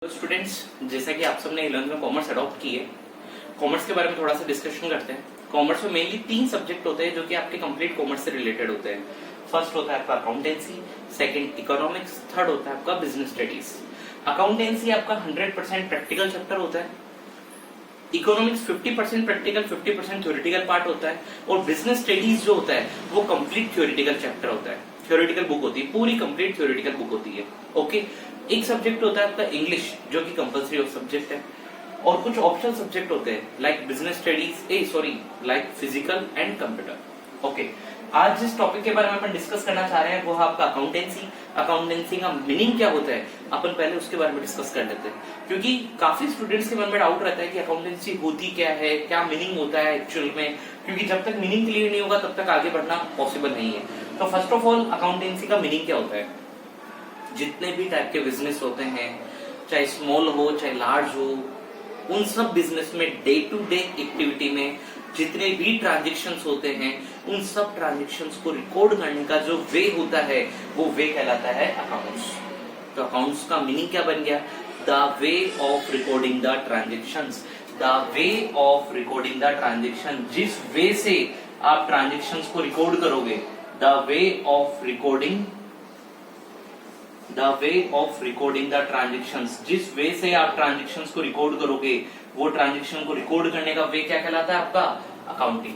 तो स्टूडेंट्स, जैसा कि आप सबने 11th में कॉमर्स अडॉप्ट की है, कॉमर्स के बारे में थोड़ा सा डिस्कशन करते हैं। कॉमर्स में मेनली 3 सब्जेक्ट होते हैं जो कि आपके कंप्लीट कॉमर्स से रिलेटेड होते हैं। फर्स्ट होता है आपका अकाउंटेंसी, सेकंड इकोनॉमिक्स, थर्ड होता है आपका बिजनेस स्टडीज। अकाउंटेंसी आपका 100% प्रैक्टिकल चैप्टर होता है, इकोनॉमिक्स 50% प्रैक्टिकल 50% थ्योरेटिकल पार्ट होता है, और बिजनेस स्टडीज जो होता है वो कंप्लीट थ्योरेटिकल चैप्टर होता है, थ्योरेटिकल बुक होती है, पूरी कंप्लीट थ्योरेटिकल बुक होती है। ओके, एक सब्जेक्ट होता है आपका इंग्लिश जो कि कंपलसरी सब्जेक्ट है, और कुछ ऑप्शनल सब्जेक्ट होते हैं like business studies like physical and computer. Okay, आज जिस टॉपिक के बारे में अपन डिस्कस करना चाह रहे हैं वो है आपका अकाउंटेंसी। अकाउंटेंसी का मीनिंग क्या होता है अपन पहले उसके बारे में डिस्कस कर लेते हैं, क्योंकि काफी स्टूडेंट्स के मन में डाउट रहता है कि अकाउंटेंसी होती क्या है, क्या मीनिंग होता है एक्चुअल में, क्योंकि जब तक मीनिंग क्लियर नहीं होगा तब तक आगे बढ़ना पॉसिबल नहीं है। तो फर्स्ट ऑफ ऑल अकाउंटेंसी का मीनिंग क्या होता है? जितने भी टाइप के बिजनेस होते हैं, चाहे स्मॉल हो चाहे लार्ज हो, उन सब बिजनेस में डे टू डे एक्टिविटी में जितने भी ट्रांजेक्शन्स होते हैं उन सब ट्रांजेक्शन्स को रिकॉर्ड करने का जो वे होता है वो वे कहलाता है अकाउंट्स। तो अकाउंट्स का मीनिंग क्या बन गया? The way of recording the transactions, the way of recording the transaction, जिस वे से आप ट्रांजेक्शन्स को रिकॉर्ड करोगे, the way of recording the transactions, जिस वे से आप ट्रांजेक्शन्स को रिकॉर्ड करोगे वो ट्रांजेक्शन को रिकॉर्ड करने का वे क्या कहलाता है आपका? Accounting,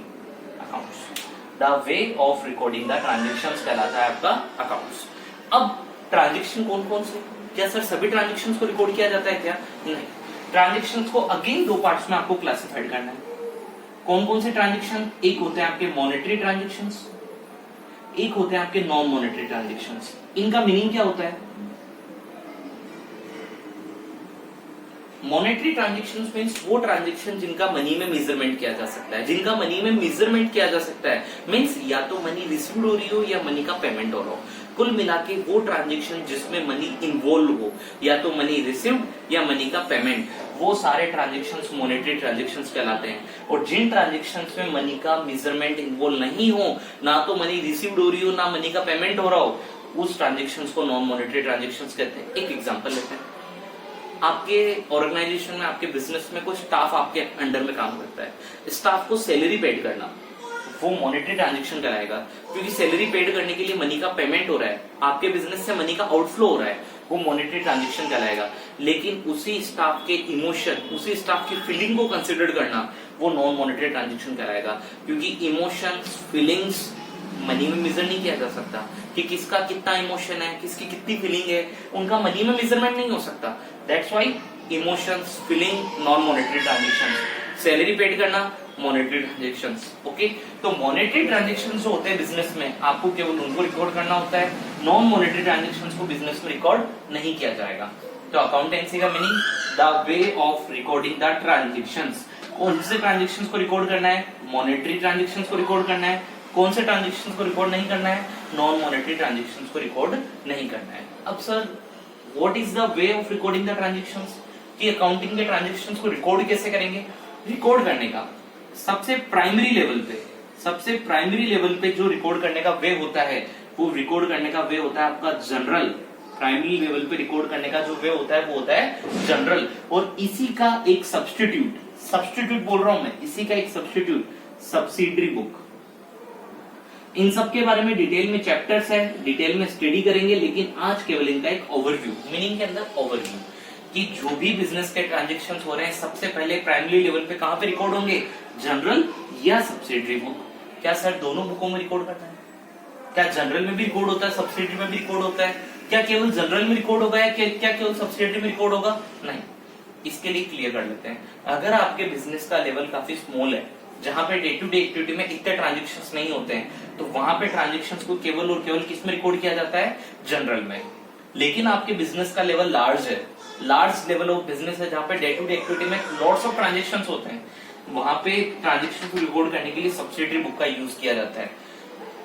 accounts. The way of recording the transactions कहलाता है आपका अकाउंट्स। अब ट्रांजेक्शन कौन कौन से? क्या सर सभी ट्रांजेक्शन्स को रिकॉर्ड किया जाता है क्या? नहीं, ट्रांजेक्शन्स को अगेन 2 पार्ट्स में आपको क्लासिफाइड करना है। कौन कौन से ट्रांजेक्शन? एक होते हैं आपके मॉनेटरी ट्रांजेक्शन्स, एक होते हैं आपके नॉन मॉनेटरी ट्रांजेक्शन्स। इनका मीनिंग क्या होता है? मॉनेटरी ट्रांजेक्शन्स मींस वो ट्रांजेक्शन जिनका मनी में मेजरमेंट किया जा सकता है, जिनका मनी में मेजरमेंट किया जा सकता है मींस या तो मनी रिसीव्ड हो रही हो या मनी का पेमेंट हो रहा हो। कुल मिला के वो ट्रांजेक्शन जिसमें मनी इन्वॉल्व हो, या तो मनी रिसीव्ड या मनी का पेमेंट, वो सारे ट्रांजेक्शन्स मॉनेटरी ट्रांजेक्शन्स कहलाते हैं। और जिन ट्रांजेक्शन्स में मनी का मेजरमेंट इन्वॉल्व नहीं हो, ना तो मनी रिसीव्ड हो रही हो ना मनी का पेमेंट हो रहा हो, उस ट्रांजेक्शन्स को नॉन मॉनेटरी ट्रांजेक्शन्स कहते हैं। एक एग्जांपल लेते हैं, आपके ऑर्गेनाइजेशन में, आपके बिजनेस में कोई स्टाफ आपके अंडर में काम करता है, स्टाफ को सैलरी पेड करना वो मॉनेटरी ट्रांजेक्शन कराएगा, क्योंकि सैलरी पेड करने के लिए मनी का पेमेंट हो रहा है, आपके बिजनेस से मनी का आउटफ्लो हो रहा है, वो मॉनेटरी ट्रांजेक्शन कहलाएगा। लेकिन उसी स्टाफ के इमोशन, उसी स्टाफ की फीलिंग को कंसिडर करना वो नॉन मॉनेटरी ट्रांजेक्शन कहलाएगा, क्योंकि इमोशंस फीलिंग्स मनी में मेजर नहीं किया जा सकता कि किसका कितना इमोशन है, किसकी कितनी फीलिंग है, उनका मनी में मेजरमेंट नहीं हो सकता। That's why emotions feeling non monetary transactions, salary paid करना मॉनेटरी ट्रांजेक्शंस। ओके, तो मॉनेटरी ट्रांजेक्शंस जो होते हैं बिजनेस में आपको केवल उनको रिकॉर्ड करना होता है, नॉन मॉनेटरी ट्रांजेक्शंस को बिजनेस में रिकॉर्ड नहीं किया जाएगा। तो अकाउंटेंसी का meaning the way of recording the transactions. कौन से ट्रांजेक्शंस को रिकॉर्ड करना है? मॉनेटरी ट्रांजेक्शंस को रिकॉर्ड करना है। कौन से ट्रांजेक्शंस को रिकॉर्ड नहीं करना है? नॉन मॉनेटरी ट्रांजेक्शंस को रिकॉर्ड नहीं करना है। अब sir what is the way of recording the transactions, कि अकाउंटिंग के ट्रांजेक्शंस को रिकॉर्ड कैसे करेंगे? रिकॉर्ड करने का सबसे प्राइमरी लेवल पे जो रिकॉर्ड करने का वे होता है वो रिकॉर्ड करने का वे होता है आपका जनरल। प्राइमरी लेवल पे रिकॉर्ड करने का जो वे होता है वो होता है जनरल, और इसी का एक सब्स्टिट्यूट बोल रहा हूं मैं, इसी का एक सब्स्टिट्यूट सब्सिडरी बुक। इन सब के बारे में डिटेल में चैप्टर्स है, डिटेल में स्टडी करेंगे, लेकिन आज केवल इनका एक ओवरव्यू, मीनिंग के अंदर ओवरव्यू, कि जो भी बिजनेस के ट्रांजेक्शंस हो रहे हैं सबसे पहले प्राइमरी लेवल पे कहां पे रिकॉर्ड होंगे? जनरल या सब्सिडरी बुक। क्या सर दोनों बुकों में रिकॉर्ड करना है? क्या जनरल में भी रिकॉर्ड होता है, सब्सिडरी में भी रिकॉर्ड होता है? क्या केवल जनरल में रिकॉर्ड होगा या क्या केवल सब्सिडरी में रिकॉर्ड होगा? नहीं, इसके लिए क्लियर कर लेते हैं। अगर आपके बिजनेस का लेवल काफी स्मॉल है, जहां पे डे टू डे एक्टिविटी में इतने ट्रांजेक्शंस नहीं होते हैं, तो वहां पे ट्रांजेक्शंस को केवल और केवल किस में रिकॉर्ड किया जाता है? जनरल में। लेकिन आपके बिजनेस का लेवल लार्ज है, लार्ज लेवल ऑफ बिजनेस है, जहां पे डे टू डे एक्टिविटी में लॉट्स ऑफ ट्रांजेक्शंस होते हैं, वहां पे ट्रांजेक्शन को रिकॉर्ड करने के लिए सब्सिडरी बुक का यूज किया जाता है।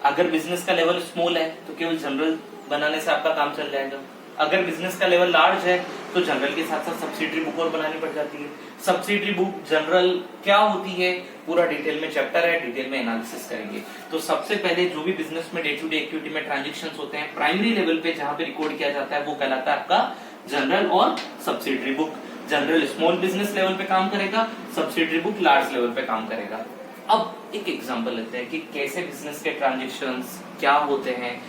अगर बिजनेस का लेवल स्मॉल है तो केवल जनरल बनाने से आपका काम चल जाएगा, अगर बिजनेस का लेवल लार्ज है तो जनरल के साथ साथ सब्सिडरी बुक और बनानी पड़ जाती है। सब्सिडरी बुक जनरल क्या होती है पूरा डिटेल में चैप्टर है, डिटेल में एनालिसिस करेंगे। तो सबसे पहले जो भी बिजनेस में डे टू डे एक्टिविटी में ट्रांजेक्शंस होते हैं प्राइमरी लेवल पे जहां पे रिकॉर्ड किया जाता है वो कहलाता है आपका जनरल और subsidiary book. General small business level पे काम करेगा, सब्सिडरी बुक लार्ज लेवल पे काम करेगा। अब एक एग्जांपल लेते हैं कि कैसे बिजनेस के ट्रांजैक्शंस क्या होते हैं।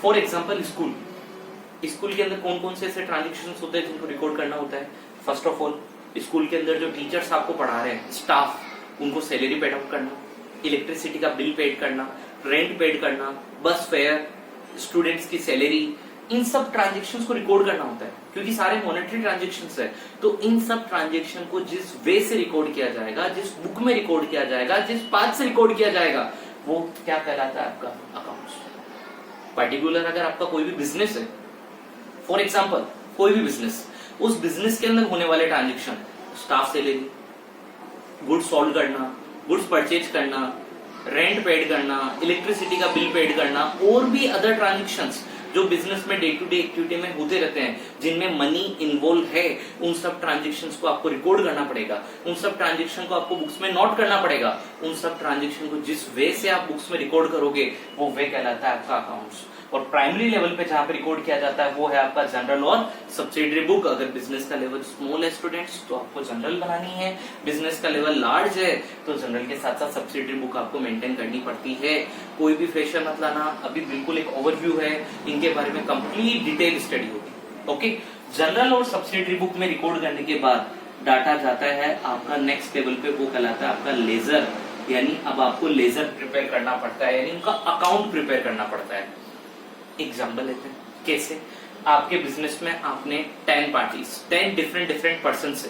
फॉर एग्जांपल स्कूल के अंदर कौन कौन से ऐसे ट्रांजैक्शंस होते हैं जिनको रिकॉर्ड करना होता है। फर्स्ट ऑफ ऑल स्कूल के अंदर जो टीचर्स आपको पढ़ा रहे हैं, स्टाफ, उनको सैलरी पेड आउट करना, इलेक्ट्रिसिटी का बिल पेड करना, रेंट पेड करना, बस फेयर, स्टूडेंट्स की सैलरी, इन सब ट्रांजैक्शंस को रिकॉर्ड करना होता है क्योंकि सारे मॉनेटरी ट्रांजैक्शंस है। तो इन सब ट्रांजैक्शन को जिस वे से रिकॉर्ड किया जाएगा, जिस बुक में रिकॉर्ड किया जाएगा, जिस पाथ से रिकॉर्ड किया जाएगा, वो क्या कहलाता है? आपका अकाउंट्स। पर्टिकुलर अगर आपका कोई भी बिजनेस है, फॉर एग्जाम्पल कोई भी बिजनेस, उस बिजनेस के अंदर होने वाले transaction, staff salary, goods sold करना, गुड्स परचेज करना, रेंट पेड करना, इलेक्ट्रिसिटी का बिल पेड करना, और भी अदर ट्रांजेक्शंस जो बिजनेस में डे टू डे एक्टिविटी में होते रहते हैं जिनमें मनी इन्वॉल्व है, उन सब ट्रांजेक्शंस को आपको रिकॉर्ड करना पड़ेगा, उन सब ट्रांजेक्शन को आपको बुक्स में नोट करना पड़ेगा। उन सब ट्रांजेक्शन को जिस वे से आप बुक्स में रिकॉर्ड करोगे वो वे कहलाता है आपका अकाउंट्स। और प्राइमरी लेवल पे जहां पे रिकॉर्ड किया जाता है वो है आपका जनरल और सब्सिडरी बुक। अगर बिजनेस का लेवल स्मॉल है स्टूडेंट्स तो आपको जनरल बनानी है, बिजनेस का लेवल लार्ज है तो जनरल के साथ साथ सब्सिडरी बुक आपको मेंटेन करनी पड़ती है। कोई भी फ्रेशर मत लाना, अभी बिल्कुल एक ओवरव्यू है, इनके बारे में कंप्लीट डिटेल स्टडी होगी। ओके, जनरल और सब्सिडरी बुक में रिकॉर्ड करने के बाद डाटा जाता है आपका नेक्स्ट लेवल पे, वो कहलाता है आपका लेजर। यानी अब आपको लेजर प्रिपेयर करना पड़ता है, यानी उनका अकाउंट प्रिपेयर करना पड़ता है। एग्जाम्पल लेते हैं कैसे। आपके बिजनेस में आपने 10 पार्टीज, 10 डिफरेंट पर्सन से,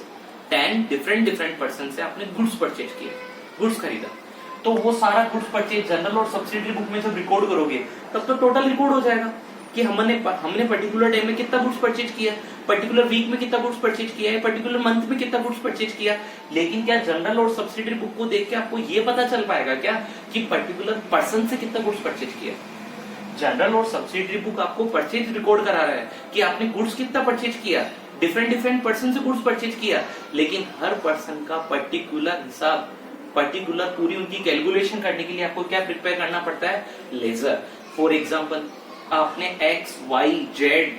10 डिफरेंट पर्सन से आपने गुड्स परचेज किए, गुड्स खरीदा, तो वो सारा गुड्स परचेज जनरल और सब्सिडरी बुक में जब रिकॉर्ड करोगे तब तो टोटल रिकॉर्ड हो जाएगा कि हमने पर्टिकुलर डे में कितना गुड्स परचेज किया, पर्टिकुलर वीक में कितना गुड्स परचेज किया है, पर्टिकुलर मंथ में कितना गुड्स परचेज किया। लेकिन क्या जनरल और सब्सिडरी बुक को देख के आपको ये पता चल पाएगा क्या कि पर्टिकुलर पर्सन से कितना गुड्स परचेज किया? जनरल और सब्सिडरी बुक आपको परचेज रिकॉर्ड करा रहा है कि आपने गुड्स कितना परचेज किया, डिफरेंट पर्सन से गुड्स परचेज किया, लेकिन हर पर्सन का पर्टिकुलर हिसाब, पर्टिकुलर पूरी उनकी कैलकुलेशन करने के लिए आपको क्या प्रिपेयर करना पड़ता है? लेजर। फॉर एग्जांपल आपने एक्स, वाई, जेड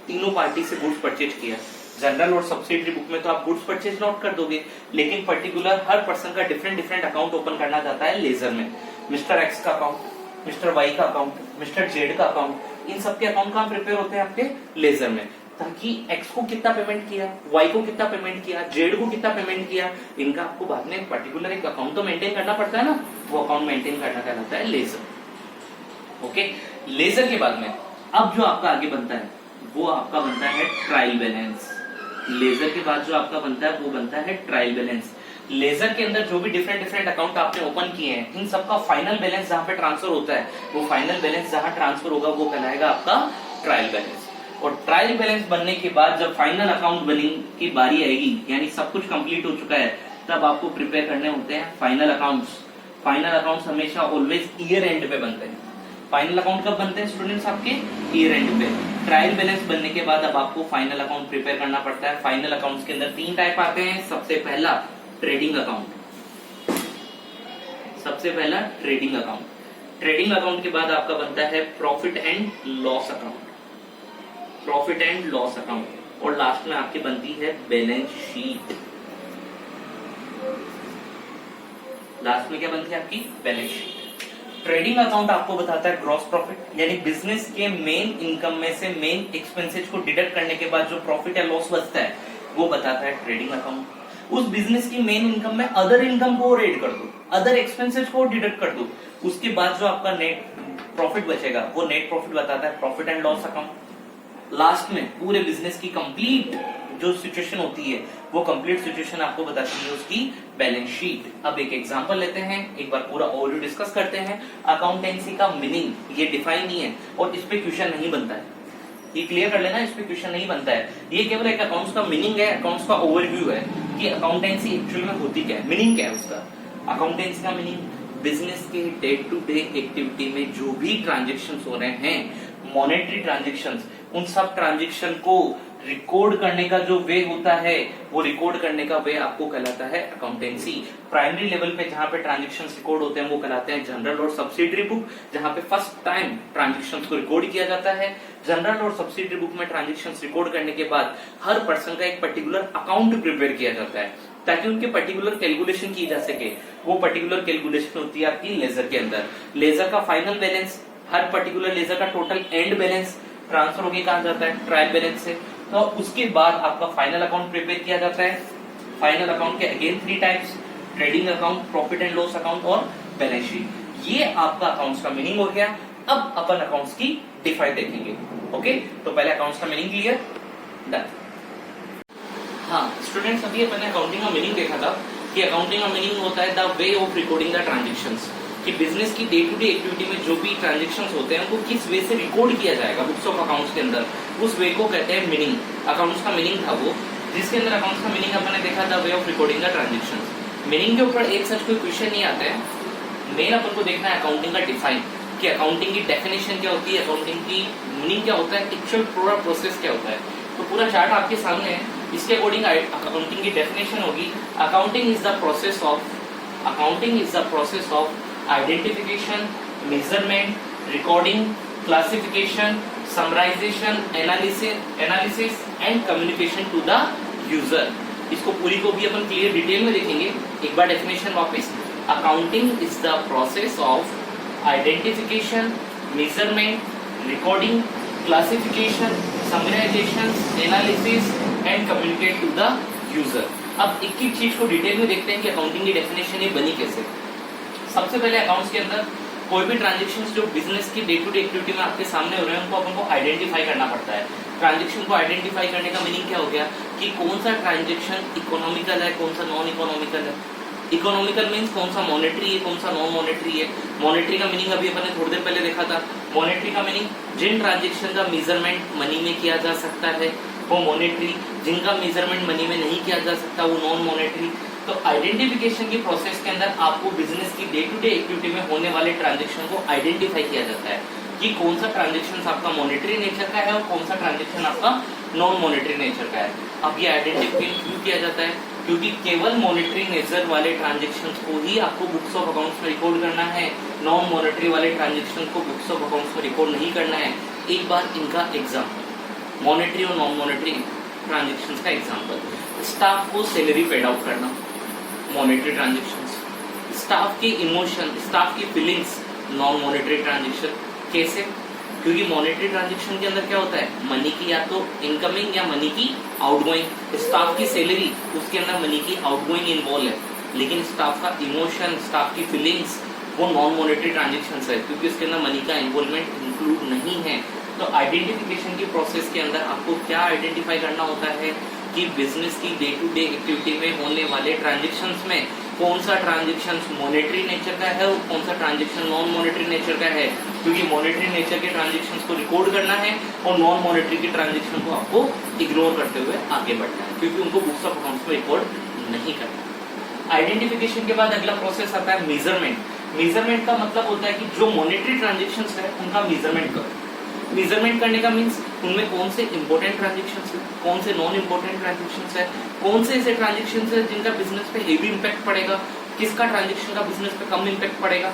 तीनों पार्टी से गुड्स परचेज किया, जनरल और सब्सिडरी बुक में तो आप गुड्स परचेज नोट कर दोगे, लेकिन पर्टिकुलर हर पर्सन का डिफरेंट अकाउंट ओपन करना जाता है लेजर में। मिस्टर एक्स का अकाउंट, मिस्टर वाई का अकाउंट, मिस्टर जेड का अकाउंट, इन सबके अकाउंट कहां प्रिपेयर होते हैं? आपके लेजर में, ताकि एक्स को कितना पेमेंट किया, वाई को कितना पेमेंट किया, जेड को कितना पेमेंट किया, इनका आपको बाद में पर्टिकुलर एक अकाउंट तो मेंटेन करना पड़ता है ना, वो अकाउंट मेंटेन करना कहलाता है लेजर। ओके, लेजर के बाद में अब जो आपका आगे बनता है वो आपका बनता है ट्रायल बैलेंस। लेजर के बाद जो आपका बनता है वो बनता है ट्रायल बैलेंस। लेजर के अंदर जो भी डिफरेंट अकाउंट आपने ओपन किए हैं, इन सबका फाइनल बैलेंस जहां पे ट्रांसफर होता है, वो फाइनल बैलेंस जहां ट्रांसफर होगा वो कहलाएगा आपका ट्रायल बैलेंस। और ट्रायल बैलेंस बनने के बाद जब फाइनल अकाउंट बनने की बारी आएगी, यानी सब कुछ कंप्लीट हो चुका है, तब आपको प्रिपेयर करने होते हैं फाइनल अकाउंट्स। फाइनल अकाउंट्स हमेशा ऑलवेज ईयर एंड पे बनते हैं। फाइनल अकाउंट कब बनते हैं स्टूडेंट्स? आपके ईयर एंड पे। ट्रायल बैलेंस बनने के बाद अब आपको फाइनल अकाउंट प्रिपेयर करना पड़ता है। फाइनल अकाउंट्स के अंदर 3 टाइप आते हैं। सबसे पहला ट्रेडिंग अकाउंट, सबसे पहला ट्रेडिंग अकाउंट। ट्रेडिंग अकाउंट के बाद आपका बनता है profit and loss account, profit and loss account, और लास्ट में आपकी बनती है बैलेंस शीट। लास्ट में क्या बनती है आपकी? Balance sheet. ट्रेडिंग अकाउंट आपको बताता है ग्रॉस प्रॉफिट, यानी बिजनेस के मेन इनकम में से मेन एक्सपेंसेस को डिडक्ट करने के बाद जो प्रॉफिट या लॉस बचता है वो बताता है ट्रेडिंग अकाउंट। उस बिजनेस की मेन इनकम में अदर इनकम को ऐड कर दो, अदर एक्सपेंसेस को डिडक्ट कर दो, उसके बाद जो आपका नेट प्रॉफिट बचेगा वो नेट प्रॉफिट बताता है profit and loss account. Last में पूरे बिजनेस की कंप्लीट जो सिचुएशन होती है वो कंप्लीट सिचुएशन आपको बताती है उसकी बैलेंस शीट। अब एक एग्जांपल लेते हैं, एक बार पूरा ओवरव्यू डिस्कस करते हैं। अकाउंटेंसी का मीनिंग ये डिफाइन नहीं है और इस पे क्वेश्चन नहीं बनता है, ये क्लियर कर लेना, इस पे क्वेश्चन नहीं बनता है। ये केवल एक अकाउंट्स का मीनिंग है, अकाउंट्स का ओवरव्यू है कि अकाउंटेंसी एक्चुअली में होती क्या है, मीनिंग क्या है उसका। अकाउंटेंसी का मीनिंग बिजनेस के डे टू डे एक्टिविटी में जो भी ट्रांजेक्शन हो रहे हैं, मॉनेटरी ट्रांजेक्शन, उन सब ट्रांजेक्शन को रिकॉर्ड करने का जो वे होता है, वो रिकॉर्ड करने का वे आपको कहलाता है अकाउंटेंसी। प्राइमरी लेवल पे जहां पे ट्रांजैक्शंस रिकॉर्ड होते हैं वो कहलाते हैं जनरल और सब्सिडरी बुक, जहां पे फर्स्ट टाइम ट्रांजैक्शंस को रिकॉर्ड किया जाता है। जनरल और सब्सिडरी बुक में ट्रांजैक्शंस रिकॉर्ड करने के बाद हर पर्सन का एक पर्टिकुलर अकाउंट प्रिपेयर किया जाता है ताकि उनके पर्टिकुलर कैलकुलेशन की जा सके। वो पर्टिकुलर कैलकुलेशन होती है आपकी लेजर के अंदर। लेजर का फाइनल बैलेंस, हर पर्टिकुलर लेजर का टोटल एंड बैलेंस ट्रांसफर होके कहा जाता है ट्रायल बैलेंस से। तो उसके बाद आपका फाइनल अकाउंट प्रिपेयर किया जाता है। फाइनल अकाउंट के again 3 types, trading account, profit and loss account और बैलेंस शीट। ये आपका अकाउंट्स का मीनिंग हो गया। अब अपन अकाउंट्स की डिफाइन देखेंगे। ओके, तो पहले अकाउंट्स का मीनिंग क्लियर, डन। हाँ स्टूडेंट्स, अभी अपन ने अकाउंटिंग का मीनिंग देखा था कि अकाउंटिंग का मीनिंग होता है the way of recording the transactions, कि बिजनेस की डे टू डे एक्टिविटी में जो भी ट्रांजैक्शंस होते हैं उनको किस वे से रिकॉर्ड किया जाएगा बुक्स ऑफ अकाउंट्स के अंदर, उस वे को कहते हैं मीनिंग। अकाउंट्स का मीनिंग था वो, जिसके अंदर अकाउंट्स का मीनिंग अपन ने देखा था way of recording the transactions. Meaning के ऊपर एक सच कोई क्वेश्चन नहीं आता है, मेन अपन को देखना है अकाउंटिंग का डिफाइन, कि अकाउंटिंग की डेफिनेशन क्या होती है, अकाउंटिंग की मीनिंग क्या होता है, एक्चुअल पूरा प्रोसेस क्या होता है। तो पूरा चार्ट आपके सामने है, इसके अकॉर्डिंग अकाउंटिंग की डेफिनेशन होगी accounting is the process of identification, measurement, recording, classification, summarisation, analysis and communication to the user. इसको पूरी को भी अपन क्लियर डिटेल में देखेंगे। एक बार डेफिनेशन वापस, accounting is the process of identification, measurement, recording, classification, summarisation, analysis and communicate to the user. अब एक एक चीज को डिटेल में देखते हैं कि अकाउंटिंग की डेफिनेशन ये बनी कैसे। सबसे पहले अकाउंट्स के अंदर कोई भी ट्रांजैक्शंस जो बिजनेस की डे टू डे एक्टिविटी में आपके सामने हो रहे हैं उनको अपन को आइडेंटिफाई करना पड़ता है। ट्रांजैक्शन को आइडेंटिफाई करने का मीनिंग क्या हो गया कि कौन सा ट्रांजैक्शन इकोनॉमिकल है, कौन सा नॉन इकोनॉमिकल है। इकोनॉमिकल मीन्स कौन सा मॉनेटरी है, कौन सा नॉन मॉनेटरी है। मॉनेटरी का मीनिंग अभी अपन ने थोड़ी देर पहले देखा था। मॉनेटरी का मीनिंग जिन ट्रांजैक्शन का मेजरमेंट मनी में किया जा सकता है वो मॉनेटरी, जिनका मेजरमेंट मनी में नहीं किया जा सकता वो नॉन मॉनेटरी। तो आइडेंटिफिकेशन की प्रोसेस के अंदर आपको बिजनेस की डे टू डे एक्टिविटी में होने वाले ट्रांजैक्शन को आइडेंटिफाई किया जाता है कि कौन सा ट्रांजैक्शन आपका मॉनेटरी नेचर का है और कौन सा ट्रांजैक्शन आपका नॉन मॉनेटरी नेचर का है। अब ये आइडेंटिफिकेशन क्यों किया जाता है, क्योंकि केवल मॉनेटरी नेचर वाले ट्रांजैक्शन को ही आपको बुक्स ऑफ अकाउंट्स में रिकॉर्ड करना है, नॉन मॉनेटरी वाले ट्रांजैक्शन को बुक्स ऑफ अकाउंट्स में रिकॉर्ड नहीं करना है। एक बार इनका एग्जाम्पल, मॉनेटरी और नॉन मॉनेटरी ट्रांजैक्शन का एग्जाम्पल, स्टाफ को सैलरी पेड आउट करना, मॉनेटरी ट्रांजैक्शंस। स्टाफ की इमोशन, स्टाफ की फीलिंग्स, नॉन मॉनेटरी ट्रांजैक्शन। कैसे? क्योंकि मॉनेटरी ट्रांजैक्शन के अंदर क्या होता है, मनी की या तो इनकमिंग या मनी की आउटगोइंग। स्टाफ की सैलरी, उसके अंदर मनी की आउटगोइंग इन्वॉल्व है, लेकिन स्टाफ का इमोशन, स्टाफ की फीलिंग्स वो नॉन मॉनेटरी ट्रांजैक्शंस है क्योंकि उसके अंदर मनी का इन्वॉल्वमेंट इंक्लूड नहीं है। तो आइडेंटिफिकेशन की प्रोसेस के अंदर आपको क्या आइडेंटिफाई करना होता है कि बिजनेस की डे टू डे एक्टिविटी में होने वाले ट्रांजैक्शंस में कौन सा ट्रांजैक्शन मॉनेटरी नेचर का है और कौन सा ट्रांजैक्शन नॉन मॉनेटरी नेचर का है। क्योंकि मॉनेटरी नेचर के ट्रांजैक्शंस को रिकॉर्ड करना है और नॉन मॉनेटरी के ट्रांजैक्शन को आपको इग्नोर करते हुए आगे बढ़ना है क्योंकि उनको बुक्स ऑफ अकाउंट्स में रिकॉर्ड नहीं करना। आइडेंटिफिकेशन के बाद अगला प्रोसेस आता है मेजरमेंट। मेजरमेंट का मतलब होता है कि जो मॉनेटरी ट्रांजैक्शंस है उनका मेजरमेंट करो। मेजरमेंट करने का मीन्स उनमें कौन से इंपॉर्टेंट ट्रांजैक्शंस है, कौन से नॉन इंपॉर्टेंट ट्रांजैक्शंस है, कौन से ऐसे ट्रांजैक्शंस है जिनका बिजनेस पे हेवी इंपैक्ट पड़ेगा, किसका ट्रांजैक्शन का बिजनेस पे कम इंपैक्ट पड़ेगा।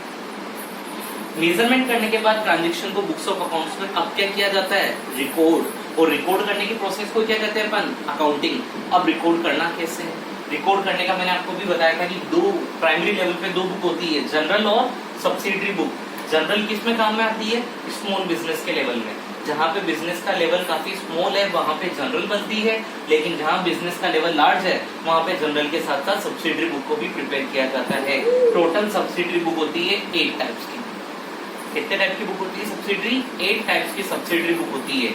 मेजरमेंट करने के बाद ट्रांजैक्शन को बुक्स ऑफ अकाउंट्स में अब क्या किया जाता है, रिकॉर्ड। और रिकॉर्ड करने की प्रोसेस को क्या कहते हैं अपन, अकाउंटिंग। अब रिकॉर्ड करना कैसे है, रिकॉर्ड करने का मैंने आपको भी बताया था कि दो प्राइमरी लेवल पे दो बुक होती है, जनरल और सब्सिडरी बुक। जनरल किस में काम में आती है, स्मॉल बिजनेस के लेवल में। जहाँ पे बिजनेस का लेवल काफी स्मॉल है वहाँ पे जनरल बनती है, लेकिन जहाँ बिजनेस का लेवल लार्ज है वहाँ पे जनरल के साथ साथ सब्सिडरी बुक को भी प्रिपेयर किया जाता है। टोटल सब्सिडरी बुक होती है 8 टाइप्स की। कितने टाइप की बुक होती है सब्सिडरी, 8 टाइप्स की सब्सिडरी बुक होती है।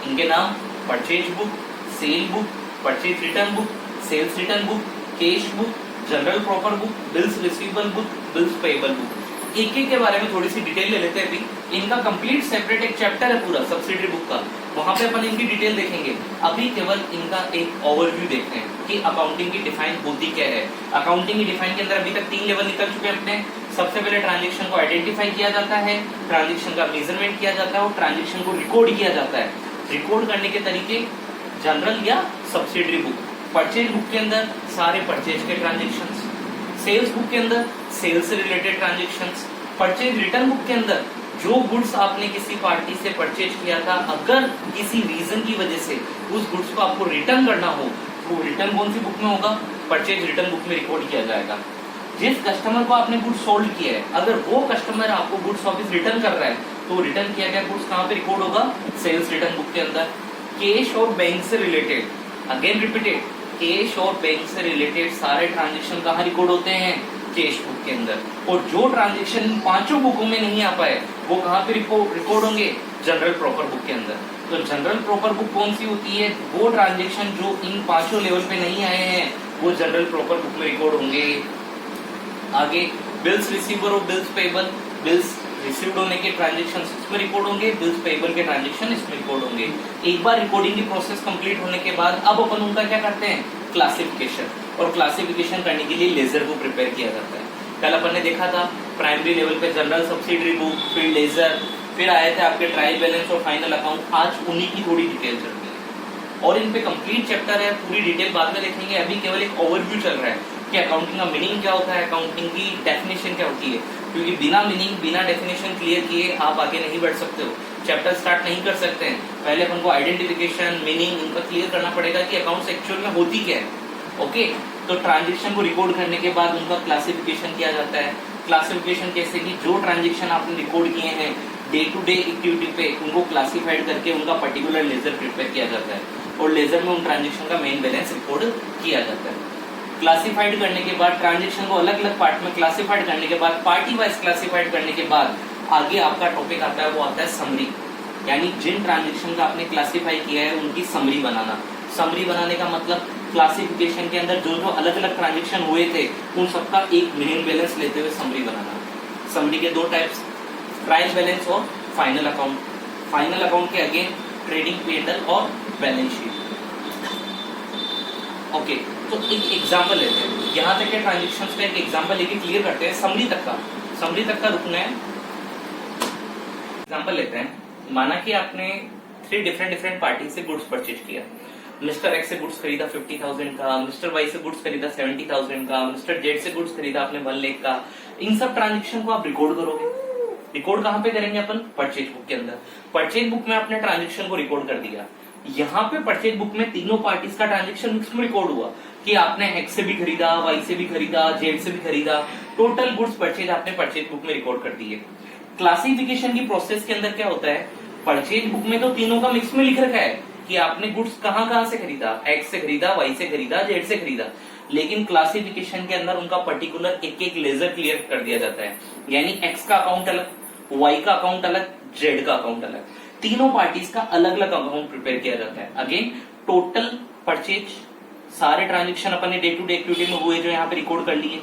इनके नाम purchase book, sale book, purchase return book, sales return book, cash book, journal proper book, bills receivable book, bills payable book. एक एक के बारे में थोड़ी सी डिटेल ले लेते हैं। अभी इनका कंप्लीट सेपरेट एक चैप्टर है पूरा सब्सिडरी बुक का, वहां पे अपन इनकी डिटेल देखेंगे। अभी केवल इनका एक ओवरव्यू देखते हैं कि अकाउंटिंग की डिफाइन होती क्या है। अकाउंटिंग की डिफाइन के अंदर अभी तक 3 लेवल निकल चुके हैं अपने। सबसे पहले ट्रांजैक्शन को आइडेंटिफाई किया जाता है, ट्रांजैक्शन का मेजरमेंट किया जाता है और ट्रांजैक्शन को रिकॉर्ड किया जाता है। रिकॉर्ड करने के तरीके जनरल या सब्सिडरी बुक। परचेज बुक के अंदर सारे परचेज के ट्रांजेक्शंस, सेल्स बुक के अंदर सेल्स से related transactions, purchase return book के अंदर जो गुड्स आपने किसी पार्टी से परचेज किया था, अगर किसी रीजन की वजह से उस गुड्स को आपको रिटर्न करना हो तो रिटर्न कौन सी बुक में होगा? परचेज रिटर्न बुक में रिकॉर्ड किया जाएगा। जिस कस्टमर को आपने गुड्स सोल्ड किया है, अगर वो कस्टमर आपको गुड्स वापस रिटर्न कर रहा है तो रिटर्न किया गया गुड्स कहाँ पे रिकॉर्ड होगा? सेल्स रिटर्न बुक के अंदर। कैश और बैंक से रिलेटेड, अगेन रिपीटेड, कैश और बैंक से रिलेटेड सारे ट्रांजेक्शन कहाँ रिकॉर्ड होते हैं? कैश बुक के अंदर। और जो ट्रांजेक्शन इन पांचों बुकों में नहीं आ पाए वो कहाँ पे रिकॉर्ड होंगे? जनरल प्रॉपर बुक के अंदर। तो जनरल प्रॉपर बुक कौन सी होती है? वो ट्रांजेक्शन जो इन पांचों लेवल पे नहीं आए हैं वो जनरल प्रॉपर बुक में रिकॉर्ड होंगे। आगे बिल्स रिसीवर और बिल्स पेबल, बिल्स रिसीव्ड होने के ट्रांजेक्शन इसमें रिकॉर्ड होंगे, बिल्स पेबल के ट्रांजेक्शन इसमें रिकॉर्ड होंगे। एक बार रिकॉर्डिंग की प्रोसेस कंप्लीट होने के बाद अब अपन उनका क्या करते हैं? क्लासिफिकेशन। और क्लासिफिकेशन करने के लिए लेजर को प्रिपेयर किया जाता है। कल अपन ने देखा था प्राइमरी लेवल पे जनरल, सब्सिडरी बुक, फिर लेजर, फिर आए थे आपके ट्रायल बैलेंस और फाइनल अकाउंट। आज उन्हीं की थोड़ी डिटेल चल रही है और इन पे कंप्लीट चैप्टर है, पूरी डिटेल बाद में देखेंगे। अभी केवल एक ओवरव्यू चल रहा है कि अकाउंटिंग का मीनिंग क्या होता है, अकाउंटिंग की डेफिनेशन क्या होती है, क्योंकि बिना मीनिंग, बिना डेफिनेशन क्लियर किए आप आगे नहीं बढ़ सकते हो, चैप्टर स्टार्ट नहीं कर सकते हैं। पहले अपन को आइडेंटिफिकेशन, मीनिंग इनका क्लियर करना पड़ेगा कि अकाउंट्स एक्चुअल में होती क्या है। ओके, तो ट्रांजेक्शन को रिकॉर्ड करने के बाद उनका क्लासिफिकेशन किया जाता है। क्लासिफिकेशन कैसे कि जो ट्रांजेक्शन आपने रिकॉर्ड किए हैं डे टू डे एक्टिविटी पे, उनको क्लासिफाइड करके उनका पर्टिकुलर लेजर प्रिपेयर किया जाता है और लेजर में उन ट्रांजेक्शन का मेन बैलेंस रिकॉर्ड किया जाता है। क्लासिफाइड करने के बाद, ट्रांजेक्शन को अलग अलग पार्ट में क्लासिफाइड करने के बाद, पार्टी वाइज क्लासिफाइड करने के बाद आगे आपका टॉपिक आता है, वो आता है समरी। यानी जिन ट्रांजेक्शन का आपने क्लासिफाई किया है उनकी समरी बनाना। समरी बनाने का मतलब क्लासिफिकेशन के अंदर जो जो अलग अलग ट्रांजेक्शन हुए थे उन सबका एक मेन बैलेंस लेते हुए समरी बनाना। समरी के दो टाइप्स, ट्रायल बैलेंस और फाइनल अकाउंट। फाइनल अकाउंट के अगेन ट्रेडिंग P&L और बैलेंस शीट। ओके, तो एक एग्जांपल लेते हैं, यहाँ तक के ट्रांजेक्शंस का एक एग्जांपल लेके क्लियर करते हैं। समरी तक का रुकना है। एग्जांपल लेते हैं, माना कि आपने 3 डिफरेंट पार्टी से गुड्स परचेज किया। मिस्टर एक्स से गुड्स खरीदा 50,000 का, मिस्टर वाई से गुड्स खरीदा 70,000 का, मिस्टर जेड से गुड्स खरीदा आपने 1 लाख का। इन सब ट्रांजेक्शन को आप रिकॉर्ड करोगे। रिकॉर्ड कहाँ पे करेंगे अपन? परचेज बुक के अंदर। परचेज बुक में आपने ट्रांजेक्शन को रिकॉर्ड कर दिया। यहाँ पे परचेज बुक में तीनों पार्टीज का ट्रांजेक्शन मिक्स में रिकॉर्ड हुआ कि आपने एक्स से भी खरीदा, वाई से भी खरीदा, जेड से भी खरीदा। टोटल गुड्स परचेज आपने परचेज बुक में रिकॉर्ड कर दिए। क्लासिफिकेशन की प्रोसेस के अंदर क्या होता है? परचेज बुक में तो तीनों का मिक्स में लिख रखा है कि आपने गुड्स कहाँ से खरीदा, एक्स से खरीदा, वाई से खरीदा, जेड से खरीदा। लेकिन क्लासिफिकेशन के अंदर उनका पर्टिकुलर एक एक लेजर क्लियर कर दिया जाता है। यानी एक्स का अकाउंट अलग, वाई का अकाउंट अलग, जेड का अकाउंट अलग, तीनों पार्टीज का अलग अलग अकाउंट प्रिपेयर किया जाता है। अगेन टोटल परचेज, सारे ट्रांजेक्शन अपने डे टू डे एक्टिविटी में हुए जो यहाँ पे रिकॉर्ड कर लिए,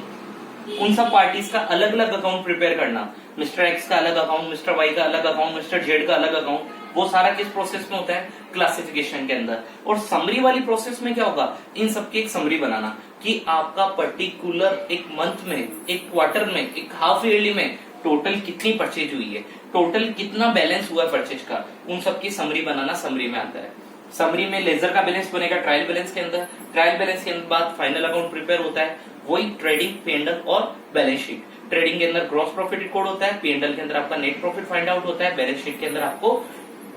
उन सब पार्टीज का अलग अलग अकाउंट प्रिपेयर करना। मिस्टर एक्स का अलग अकाउंट, मिस्टर वाई का अलग अकाउंट, मिस्टर जेड का अलग अकाउंट, वो सारा किस प्रोसेस में होता है? क्लासिफिकेशन के अंदर। और समरी वाली प्रोसेस में क्या होगा? इन सबकी एक समरी बनाना कि आपका पर्टिकुलर एक मंथ में, एक क्वार्टर में, एक हाफ ईयरली में टोटल कितनी परचेज हुई है, टोटल कितना बैलेंस हुआ है परचेज का, उन सबकी समरी बनाना समरी में आता है। समरी में लेजर का बैलेंस बनेगा ट्रायल बैलेंस के अंदर। ट्रायल बैलेंस के बाद फाइनल अकाउंट प्रिपेयर होता है, वही ट्रेडिंग, P&L और बैलेंस शीट। ट्रेडिंग के अंदर ग्रॉस प्रॉफिट रिकॉर्ड होता है, P&L के अंदर आपका नेट प्रॉफिट फाइंड आउट होता है, बैलेंस शीट के अंदर आपको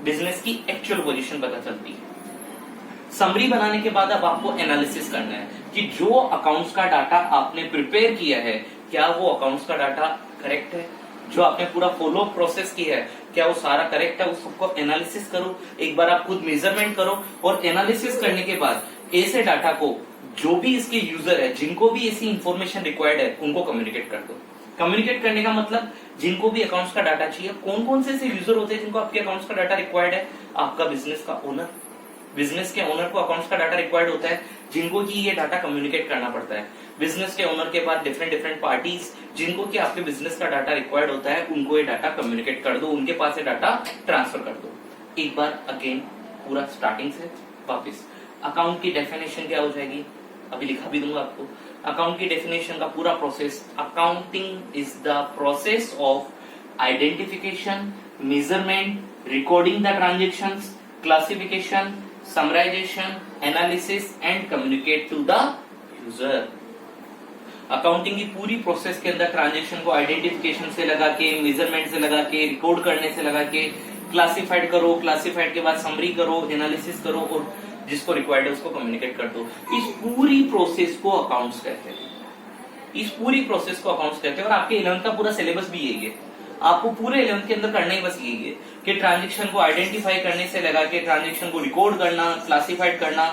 बिजनेस की एक्चुअल पोजीशन पता चलती है। समरी बनाने के बाद अब आपको एनालिसिस करना है कि जो अकाउंट्स का डाटा आपने प्रिपेयर किया है क्या वो अकाउंट्स का डाटा करेक्ट है, जो आपने पूरा फॉलो प्रोसेस की है क्या वो सारा करेक्ट है। उस सबको एनालिसिस करो, एक बार आप खुद मेजरमेंट करो और एनालिसिस करने के बाद ऐसे डाटा को जो भी इसके यूजर है, जिनको भी ऐसी इंफॉर्मेशन रिक्वायर्ड है, उनको कम्युनिकेट कर दो। कम्युनिकेट करने का मतलब जिनको भी अकाउंट्स का डाटा चाहिए, कौन कौन से ऐसे यूजर होते हैं जिनको आपके अकाउंट्स का डाटा रिक्वायर्ड है? आपका बिजनेस का ओनर, बिजनेस के ओनर को अकाउंट्स का डाटा रिक्वायर्ड होता है, जिनको की ये डाटा कम्युनिकेट करना पड़ता है। बिजनेस के ओनर के बाद डिफरेंट पार्टीज जिनको की आपके बिजनेस का डाटा रिक्वायर्ड होता है, उनको ये डाटा कम्युनिकेट कर दो, उनके पास ये डाटा ट्रांसफर कर दो। एक बार अगेन पूरा स्टार्टिंग से वापिस, अकाउंट की डेफिनेशन क्या हो जाएगी, अभी लिखा भी दूंगा आपको। अकाउंट की डेफिनेशन का पूरा process, accounting is the process of identification, measurement, recording the transactions, classification, summarisation, analysis and communicate to the user. Accounting की पूरी प्रोसेस के अंदर ट्रांजेक्शन को आइडेंटिफिकेशन से लगा के, मेजरमेंट से लगा के, रिकॉर्ड करने से लगा के, क्लासिफाइड करो, क्लासिफाइड के बाद समरी करो, एनालिसिस करो और जिसको रिक्वायर्ड है उसको कम्युनिकेट कर दो। इस पूरी प्रोसेस को अकाउंट्स कहते हैं। इस पूरी प्रोसेस को अकाउंट्स कहते हैं और आपके 11th का पूरा सिलेबस भी यही है। आपको पूरे 11th के अंदर करना ही बस यही है कि ट्रांजेक्शन को आइडेंटिफाई करने से लगा के ट्रांजेक्शन को रिकॉर्ड करना, क्लासिफाइड करना,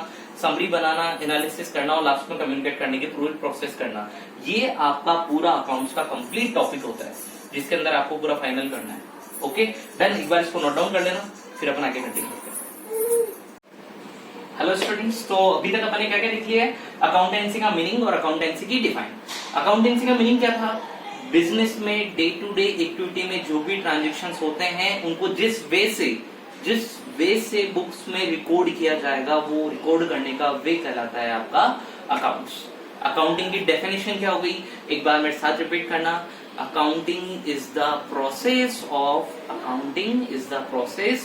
समरी बनाना, एनालिसिस करना और लास्ट में कम्युनिकेट करने की पूरी प्रोसेस करना। ये आपका पूरा अकाउंट्स का कंप्लीट टॉपिक होता है जिसके अंदर आपको पूरा फाइनल करना है। ओके देन एक बार इसको नोट डाउन कर लेना, फिर अपन आगे कंटिन्यू करते हैं। हेलो स्टूडेंट्स, तो अभी तक अपन ने क्या क्या देख लिया है? अकाउंटेंसी का मीनिंग और अकाउंटेंसी की डिफाइन। अकाउंटेंसी का मीनिंग क्या था? बिजनेस में डे टू डे एक्टिविटी में जो भी ट्रांजेक्शंस होते हैं उनको जिस वे से बुक्स में रिकॉर्ड किया जाएगा वो रिकॉर्ड करने का वे कहलाता है आपका अकाउंट्स। अकाउंटिंग की डेफिनेशन क्या हो गई? एक बार मेरे साथ रिपीट करना। Accounting is the process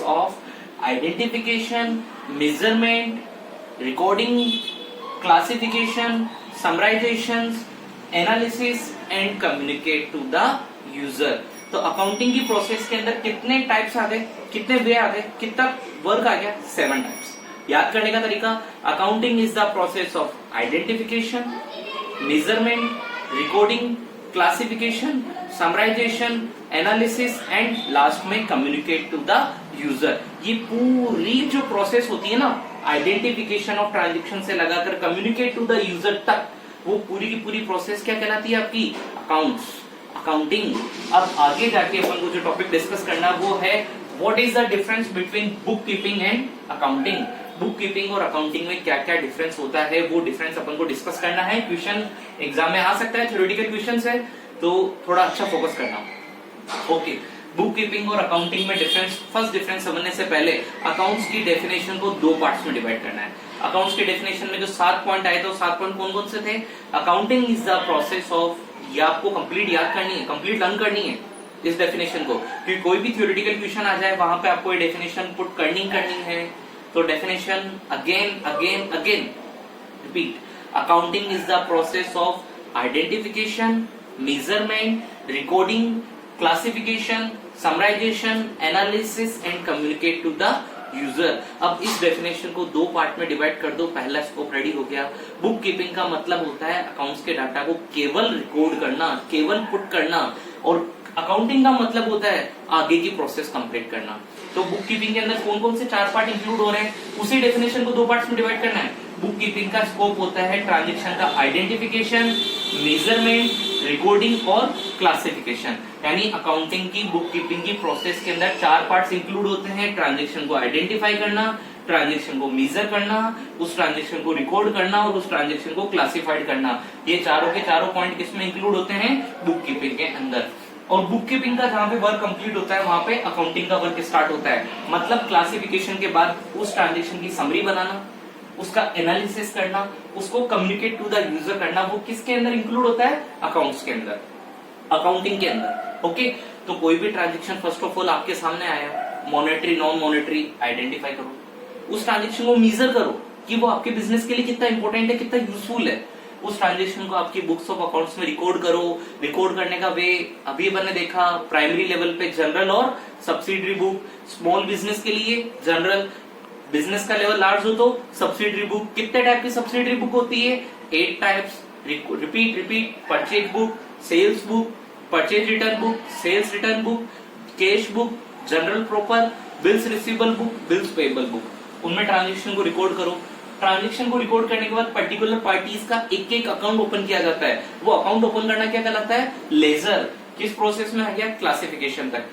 of identification, measurement, recording, classification, summarisation, analysis and communicate to the user. तो अकाउंटिंग की प्रोसेस के अंदर कितने टाइप्स आ गए, कितने वे आ गए, कितना वर्क आ गया? 7 टाइप्स। याद करने का तरीका, accounting is the process of identification, measurement, recording, classification, summarisation, analysis and last में कम्युनिकेट टू द यूजर। ये पूरी जो प्रोसेस होती है ना, आइडेंटिफिकेशन ऑफ ट्रांजेक्शन से लगाकर कम्युनिकेट टू द यूजर तक, वो पूरी की पूरी प्रोसेस क्या कहलाती है? आपकी अकाउंट्स, अकाउंटिंग। अब आगे जाके अपन को जो टॉपिक डिस्कस करना वो है what is the difference between book keeping and accounting. Book keeping और अकाउंटिंग में क्या क्या डिफरेंस होता है वो डिफरेंस अपन को डिस्कस करना है। क्वेश्चन एग्जाम में आ सकता है, थ्योरेटिकल क्वेश्चन है तो थोड़ा अच्छा फोकस करना। ओके, बुक कीपिंग और अकाउंटिंग में डिफरेंस। फर्स्ट डिफरेंस समझने से पहले अकाउंट्स की डेफिनेशन को 2 पार्ट्स में डिवाइड करना है। अकाउंट्स की डेफिनेशन में जो 7 पॉइंट आए थे वो 7 पॉइंट कौन कौन से थे? Accounting is the process of, ये आपको कंप्लीट याद करनी है, कंप्लीट लर्न करनी है इस डेफिनेशन को, क्योंकि कोई भी थ्योरेटिकल क्वेश्चन आ जाए वहां पे आपको ये डेफिनेशन पुट करनी है। तो definition again repeat. Accounting is the process of identification, measurement, recording, classification, summarisation, analysis and communicate to the user. अब इस डेफिनेशन को 2 पार्ट में डिवाइड कर दो। पहला स्कोप रेडी हो गया। बुक कीपिंग का मतलब होता है अकाउंट्स के डाटा को केवल रिकॉर्ड करना, केवल पुट करना, और अकाउंटिंग का मतलब होता है आगे की प्रोसेस कंप्लीट करना। तो बुक कीपिंग के अंदर कौन कौन से 4 पार्ट इंक्लूड हो रहे हैं, उसी डेफिनेशन को 2 पार्ट्स में डिवाइड करना है। बुक कीपिंग का स्कोप होता है ट्रांजेक्शन का आइडेंटिफिकेशन, मेजरमेंट, रिकॉर्डिंग और क्लासिफिकेशन। यानी अकाउंटिंग की, बुक कीपिंग की प्रोसेस के अंदर 4 पार्ट्स इंक्लूड होते हैं। ट्रांजेक्शन को आइडेंटिफाई करना, ट्रांजेक्शन को मेजर करना, उस ट्रांजेक्शन को रिकॉर्ड करना और उस ट्रांजेक्शन को क्लासिफाइड करना। ये चारों के चारों पॉइंट किसमें इंक्लूड होते हैं? बुक कीपिंग के अंदर। और बुक कीपिंग का जहां पे वर्क कंप्लीट होता है वहां पे अकाउंटिंग का वर्क स्टार्ट होता है। मतलब क्लासिफिकेशन के बाद उस ट्रांजेक्शन की समरी बनाना, उसका एनालिसिस करना, उसको कम्युनिकेट टू द यूजर करना, वो किसके अंदर इंक्लूड होता है? अकाउंट्स के अंदर, अकाउंटिंग के अंदर। ओके, तो कोई भी ट्रांजेक्शन फर्स्ट ऑफ ऑल आपके सामने आया, मॉनेटरी, नॉन मॉनेटरी, आइडेंटिफाई करो, उस ट्रांजेक्शन को मेजर करो कि वो आपके बिजनेस के लिए कितना इंपॉर्टेंट है, कितना यूजफुल है। उस ट्रांजेक्शन को आपकी बुक्स ऑफ अकाउंट्स में रिकॉर्ड करो। रिकॉर्ड करने का वे अभी अपन ने देखा, प्राइमरी लेवल पे जनरल और सब्सिडरी बुक। स्मॉल बिजनेस के लिए जनरल, बिजनेस का लेवल लार्ज हो तो सब्सिडरी बुक। कितने टाइप की सब्सिडरी बुक होती है? 8 types. Repeat. Purchase book, sales book, purchase return book, sales return book, cash book, journal proper, bills receivable book, bills payable book. उनमें transaction को record करो। Transaction को रिकॉर्ड करने के बाद पर्टिकुलर पार्टीज का एक अकाउंट ओपन किया जाता है। वो अकाउंट ओपन करना क्या कहलाता है? लेजर। किस प्रोसेस में आ गया? क्लासिफिकेशन तक।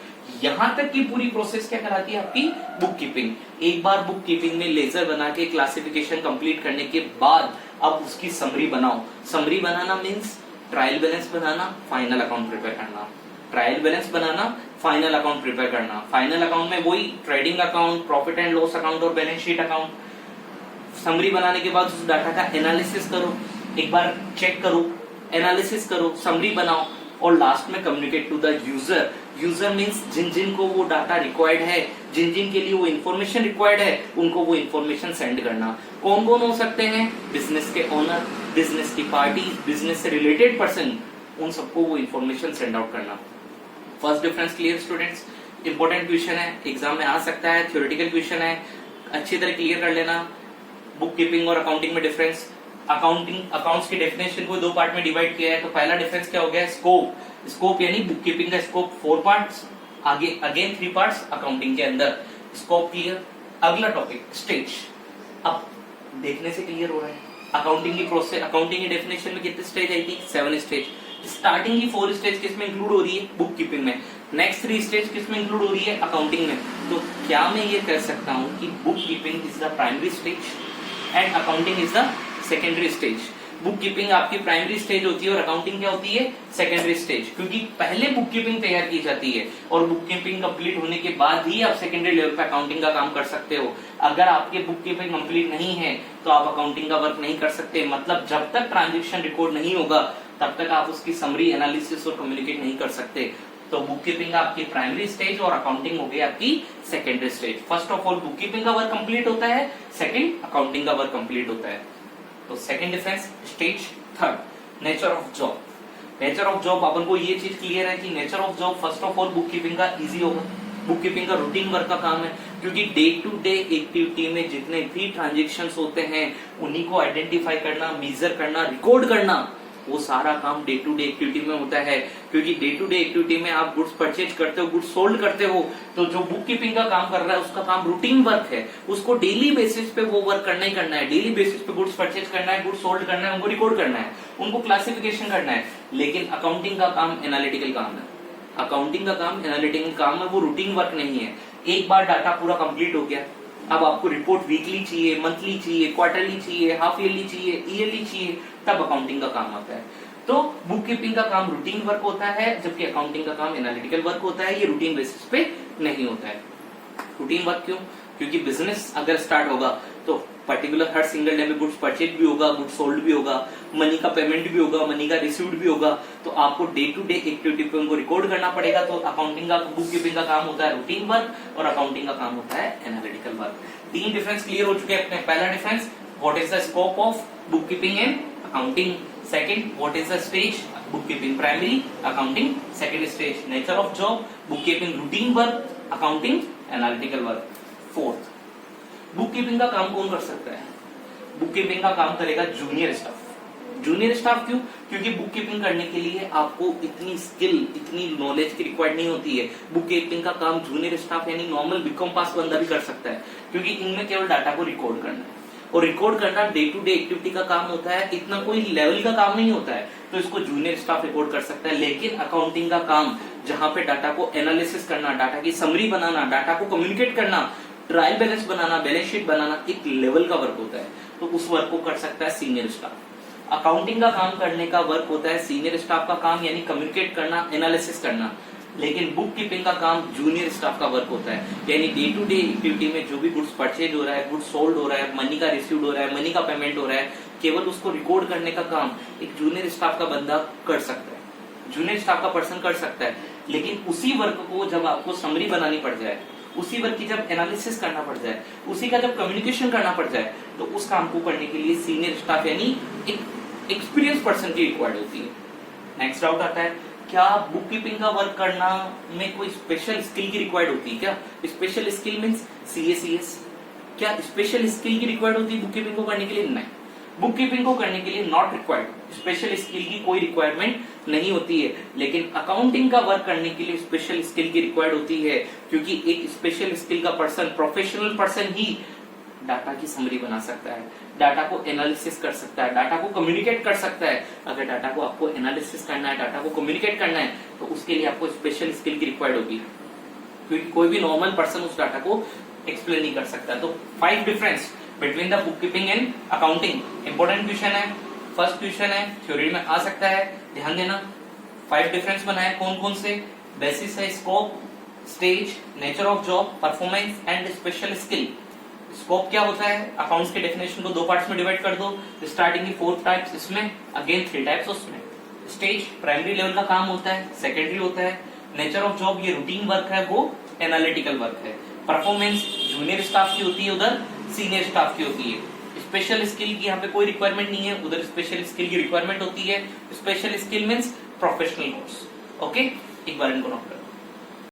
यहां तक की पूरी प्रोसेस क्या कहलाती है? आपकी बुक कीपिंग। एक बार बुक कीपिंग में लेजर बना के क्लासिफिकेशन कंप्लीट करने के बाद अब उसकी समरी बनाओ। समरी बनाना मीन्स ट्रायल बैलेंस बनाना, फाइनल अकाउंट प्रिपेयर करना। ट्रायल बैलेंस बनाना, फाइनल अकाउंट प्रिपेयर करना। फाइनल अकाउंट में वही trading account, profit and loss account और बैलेंस शीट अकाउंट। समरी बनाने के बाद उस डाटा का एनालिसिस करो, एक बार चेक करो, एनालिसिस करो, समरी बनाओ, और लास्ट में communicate to the user. User means जिन जिन को वो डाटा रिक्वायर्ड है, जिन जिन के लिए वो इन्फॉर्मेशन रिक्वायर्ड है, उनको वो इन्फॉर्मेशन सेंड करना। कौन कौन हो सकते हैं? बिजनेस के ओनर, बिजनेस की पार्टी, बिजनेस से रिलेटेड पर्सन, उन सबको वो इन्फॉर्मेशन सेंड आउट करना। First difference clear students? Important question है, एग्जाम में आ सकता है, थ्योरेटिकल क्वेश्चन है, अच्छी तरह क्लियर कर लेना। बुक कीपिंग और अकाउंटिंग में डिफरेंस। अकाउंट्स की डेफिनेशन को दो पार्ट में डिवाइड किया है। तो पहला डिफरेंस क्या हो गया? स्कोप। स्कोप यानी बुक कीपिंग का स्कोप 4 पार्ट्स, आगे अगेन 3 पार्ट्स अकाउंटिंग के अंदर। Scope clear. अगला टॉपिक स्टेज। अब देखने से क्लियर हो रहा है अकाउंटिंग की प्रोसेस। अकाउंटिंग की डेफिनेशन में कितने स्टेज आई थी? 7 स्टेज। स्टार्टिंग की 4 स्टेज किसमें इंक्लूड हो रही है? बुक कीपिंग में। नेक्स्ट 3 स्टेज किसमें इंक्लूड हो रही है? अकाउंटिंग में। तो क्या मैं ये कह सकता हूं कि book keeping is the primary stage and accounting is the secondary stage? Book keeping आपकी प्राइमरी स्टेज होती है और अकाउंटिंग क्या होती है? Secondary stage. क्योंकि पहले बुक कीपिंग तैयार की जाती है और बुक कीपिंग कंप्लीट होने के बाद ही आप सेकेंडरी लेवल पे अकाउंटिंग का काम कर सकते हो। अगर आपके बुक कीपिंग कंप्लीट नहीं है तो आप अकाउंटिंग का वर्क नहीं कर सकते। मतलब जब तक ट्रांजेक्शन रिकॉर्ड नहीं होगा तब तक आप उसकी समरी, एनालिसिस और कम्युनिकेट नहीं कर सकते। तो बुक कीपिंग आपकी प्राइमरी स्टेज और अकाउंटिंग हो गई आपकी secondary stage. First of all bookkeeping का वर्क कंप्लीट होता है, सेकंड अकाउंटिंग का वर्क कंप्लीट होता है। तो second difference stage. Third nature of job. Nature of job अपन को ये चीज क्लियर है कि nature of job first of all bookkeeping का इजी होगा। बुक कीपिंग का रूटीन वर्क का काम है, क्योंकि डे टू डे एक्टिविटी में जितने भी ट्रांजेक्शंस होते हैं उन्हीं को आइडेंटिफाई करना, मेजर करना, रिकॉर्ड करना, वो सारा काम डे टू डे एक्टिविटी में होता है। क्योंकि डे टू डे एक्टिविटी में आप गुड्स परचेज करते हो, गुड्स सोल्ड करते हो, तो जो बुक कीपिंग का काम कर रहा है उसका काम रूटीन वर्क है। उसको डेली बेसिस पे वो वर्क करना ही करना है। डेली बेसिस पे गुड्स परचेज करना है, गुड्स सोल्ड करना है, उनको रिकॉर्ड करना है, उनको क्लासिफिकेशन करना है। लेकिन अकाउंटिंग का काम एनालिटिकल काम है। अकाउंटिंग का काम एनालिटिकल काम है, वो रूटीन वर्क नहीं है। एक बार डाटा पूरा कंप्लीट हो गया, अब आपको रिपोर्ट वीकली चाहिए, मंथली चाहिए, क्वार्टरली चाहिए, हाफ ईयरली चाहिए, ईयरली चाहिए, तब अकाउंटिंग का काम आता है। तो बुक कीपिंग का काम रूटीन वर्क होता है, जबकि अकाउंटिंग का काम एनालिटिकल वर्क होता है। ये रूटीन बेसिस पे नहीं होता है। रूटीन वर्क क्यों? क्योंकि बिजनेस अगर स्टार्ट होगा तो पर्टिकुलर हर सिंगल डे में गुड्स परचेज भी होगा, गुड्स सोल्ड भी होगा, मनी का पेमेंट भी होगा, मनी का रिसीव्ड भी होगा। तो आपको डे टू डे एक्टिविटी पे उनको रिकॉर्ड करना पड़ेगा। तो अकाउंटिंग का, बुक कीपिंग का काम होता है रूटीन वर्क और अकाउंटिंग का काम होता है एनालिटिकल वर्क। 3 डिफरेंस क्लियर हो चुके हैं अपने। पहला difference, what is the scope of book keeping and accounting. Second, what is the stage? Book keeping primary, accounting second stage. Nature of job, book keeping routine work, accounting analytical work. Fourth, book keeping का काम कौन कर सकता है? Book keeping का काम करेगा junior staff. Junior staff क्यों? क्योंकि बुक कीपिंग करने के लिए आपको इतनी स्किल, इतनी नॉलेज की रिक्वायर्ड नहीं होती है। बुक कीपिंग का काम जूनियर स्टाफ यानी नॉर्मल बीकॉम पास बंदा भी कर सकता है, क्योंकि इनमें केवल डाटा को रिकॉर्ड करना है और रिकॉर्ड करना डे टू डे एक्टिविटी का काम होता है। इतना कोई लेवल का काम नहीं होता है, तो इसको जूनियर स्टाफ रिकॉर्ड कर सकता है। लेकिन अकाउंटिंग का काम, जहां पे डाटा को एनालिसिस करना, डाटा की समरी बनाना, डाटा को कम्युनिकेट करना, ट्रायल बैलेंस बनाना, बैलेंस शीट बनाना, एक लेवल का वर्क होता है, तो उस वर्क को कर सकता है सीनियर स्टाफ। अकाउंटिंग का काम करने का वर्क होता है सीनियर स्टाफ का काम, यानी कम्युनिकेट करना, एनालिसिस करना। लेकिन बुक कीपिंग का काम जूनियर स्टाफ का वर्क होता है, यानी डे टू डे एक्टिविटी में जो भी गुड्स परचेज हो रहा है, गुड्स सोल्ड हो रहा है, मनी का रिसीव्ड हो रहा है, मनी का पेमेंट हो रहा है, केवल उसको रिकॉर्ड करने का काम एक जूनियर स्टाफ का बंदा कर सकता है, जूनियर स्टाफ का पर्सन कर सकता है। लेकिन उसी वर्क को जब आपको समरी बनानी पड़ जाए, उसी वर्क की जब एनालिसिस करना पड़ जाए, उसी का जब कम्युनिकेशन करना पड़ जाए, तो उस काम को करने के लिए सीनियर स्टाफ यानी एक एक्सपीरियंस पर्सन की रिक्वायर्ड होती है। नेक्स्ट डाउट आता है, क्या बुक कीपिंग का वर्क करना में कोई स्पेशल स्किल की रिक्वायर्ड होती है? क्या स्पेशल स्किल मींस CA/CS? क्या स्पेशल स्किल की रिक्वायर्ड होती है बुक कीपिंग को करने के लिए? नहीं, बुक कीपिंग को करने के लिए नॉट रिक्वायर्ड। स्पेशल स्किल की कोई रिक्वायरमेंट नहीं होती है। लेकिन अकाउंटिंग का वर्क करने के लिए स्पेशल स्किल की रिक्वायर्ड होती है, क्योंकि एक स्पेशल स्किल का पर्सन, प्रोफेशनल पर्सन ही डाटा की समरी बना सकता है, डाटा को एनालिसिस कर सकता है, डाटा को कम्युनिकेट कर सकता है। अगर डाटा को आपको एनालिसिस करना है, डाटा को कम्युनिकेट करना है, तो उसके लिए आपको स्पेशल स्किल की रिक्वायर्ड होगी, क्योंकि कोई भी नॉर्मल पर्सन उस डाटा को एक्सप्लेन नहीं कर सकता। तो 5 difference between the book keeping and accounting. Important question है, फर्स्ट क्वेश्चन है, थ्योरी में आ सकता है, ध्यान देना। 5 डिफरेंस बनाए, कौन कौन से? बेसिस है scope, stage, nature of job, performance and special skill. Scope क्या होता है? अकाउंट्स के डेफिनेशन को 2 पार्ट्स में डिवाइड कर दो। स्टार्टिंग की 4 टाइप्स इसमें, अगेन 3 टाइप्स उसमें। स्टेज प्राइमरी लेवल का काम होता है, सेकेंडरी होता है। नेचर ऑफ जॉब ये रूटीन वर्क है, वो एनालिटिकल वर्क है। परफॉर्मेंस जूनियर स्टाफ की होती है, उधर सीनियर स्टाफ की होती है। स्पेशल स्किल की यहाँ पे कोई रिक्वायरमेंट नहीं है, उधर स्पेशल स्किल की रिक्वायरमेंट होती है। Special skill means professional course. Okay, एक बार इनको नोट करें।